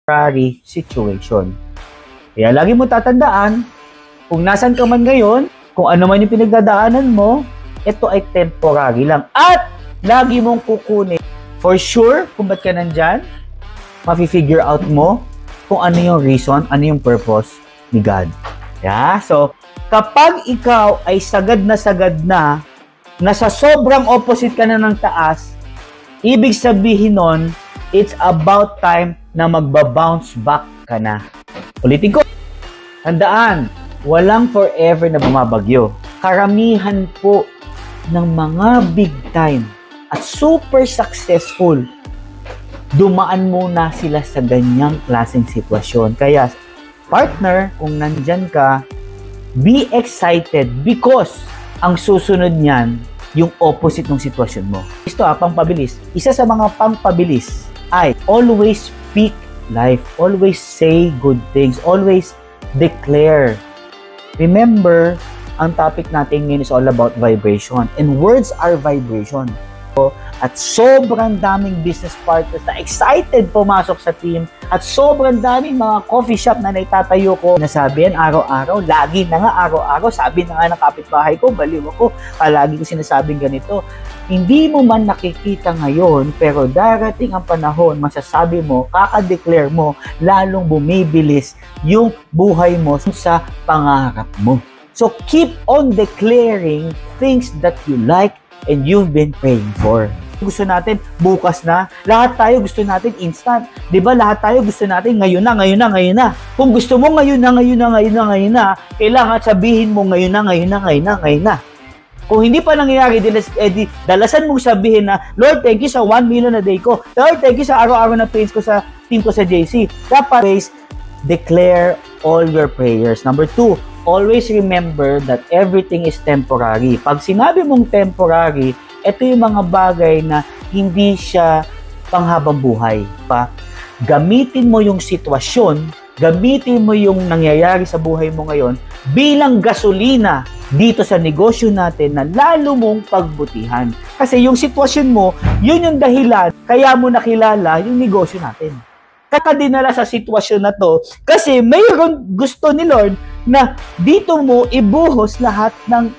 temporary situation. Kaya lagi mo tatandaan, kung nasan ka man ngayon, kung ano man yung pinagdadaanan mo, ito ay temporary lang. At lagi mong kukunin. For sure, kung ba't ka nandyan, mafi-figure out mo kung ano yung reason, ano yung purpose ni God. Yeah? So, kapag ikaw ay sagad na, nasa sobrang opposite ka na ng taas, ibig sabihin nun, it's about time na magba-bounce back ka na. Ulitin ko, tandaan, walang forever na bumabagyo. Karamihan po ng mga big time at super successful, dumaan muna sila sa ganyang klaseng sitwasyon. Kaya, partner, kung nandyan ka, be excited because ang susunod niyan, yung opposite ng sitwasyon mo. Ito pangpabilis. Isa sa mga pangpabilis ay always speak life. Always say good things. Always declare. Remember, ang topic natin ngayon is all about vibration. And words are vibration. At sobrang daming business partners na excited pumasok sa team at sobrang daming mga coffee shop na naitatayo ko. Nasabihan araw-araw, lagi na nga araw-araw, sabi na nga ng kapitbahay ko, baliw ako, lagi ko sinasabing ganito. Hindi mo man nakikita ngayon, pero darating ang panahon, masasabi mo, kaka-declare mo, lalong bumibilis yung buhay mo sa pangarap mo. So keep on declaring things that you like and you've been praying for. Gusto natin bukas na. Lahat tayo gusto natin instant. 'Di ba? Lahat tayo gusto natin ngayon na. Kung gusto mo ngayon na, kailangan sabihin mo ngayon na. Kung hindi pa nangyayari, dalasan mo sabihin na, Lord, thank you sa 1 million a day ko. Lord, thank you sa araw-araw na praise ko sa team ko sa JC. Dapat always declare all your prayers. Number 2, always remember that everything is temporary. Pag sinabi mong temporary, ito yung mga bagay na hindi siya panghabang buhay pa. Gamitin mo yung sitwasyon, gamitin mo yung nangyayari sa buhay mo ngayon bilang gasolina dito sa negosyo natin na lalo mong pagbutihan. Kasi yung sitwasyon mo, yun yung dahilan kaya mo nakilala yung negosyo natin. Kakadinala sa sitwasyon na to kasi mayroon gusto ni Lord na dito mo ibuhos lahat ng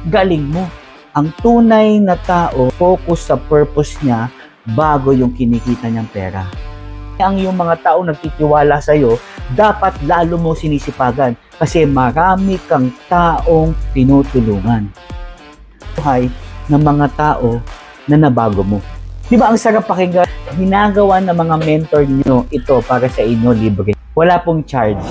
galing mo. Ang tunay na tao, focus sa purpose niya bago yung kinikita niyang pera. Ang yung mga tao nagtitiwala sa'yo, dapat lalo mo sinisipagan kasi marami kang taong tinutulungan. Buhay ng mga tao na nabago mo. Di ba ang sarap pakinggan? Ginagawa ng mga mentor niyo ito para sa inyo libre. Wala pong charge.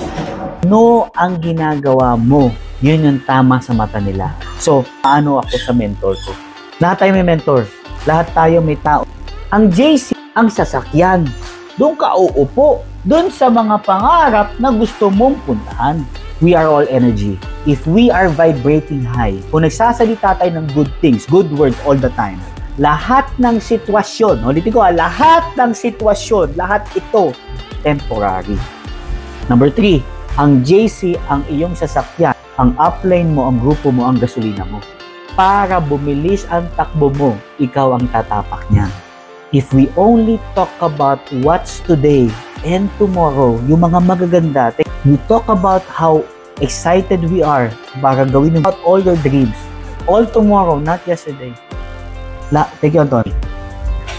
No ang ginagawa mo. Yun yung tama sa mata nila. So, paano ako sa mentor ko? Lahat tayo may mentor. Lahat tayo may tao. Ang JC, ang sasakyan. Doon ka uupo. Doon sa mga pangarap na gusto mong puntahan. We are all energy. If we are vibrating high, kung nagsasalita tayo ng good things, good words all the time, lahat ng sitwasyon, ulitin ko, lahat ng sitwasyon, lahat ito, temporary. Number 3, ang JC, ang iyong sasakyan. Ang upline mo, ang grupo mo, ang gasolina mo. Para bumilis ang takbo mo, ikaw ang tatapak niya. If we only talk about what's today and tomorrow, yung mga magaganda, we talk about how excited we are para gawin about all your dreams. All tomorrow, not yesterday. Thank you, Anthony.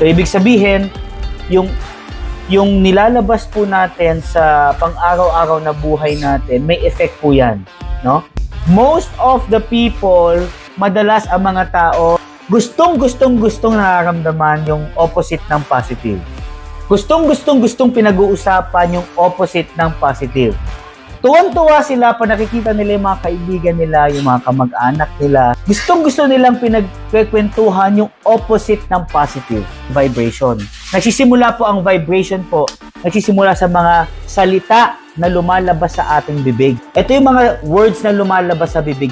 So, ibig sabihin, yung nilalabas po natin sa pang-araw-araw na buhay natin, may effect po yan. No? Most of the people, madalas ang mga tao, gustong nararamdaman yung opposite ng positive. Gustong pinag-uusapan yung opposite ng positive. Tuwan-tuwa sila pa nakikita nila yung mga kaibigan nila, yung mga kamag-anak nila. Gustong-gusto nilang pinagkwentuhan yung opposite ng positive vibration. Nagsisimula po ang vibration po, nagsisimula sa mga salita na lumalabas sa ating bibig. Ito yung mga words na lumalabas sa bibig.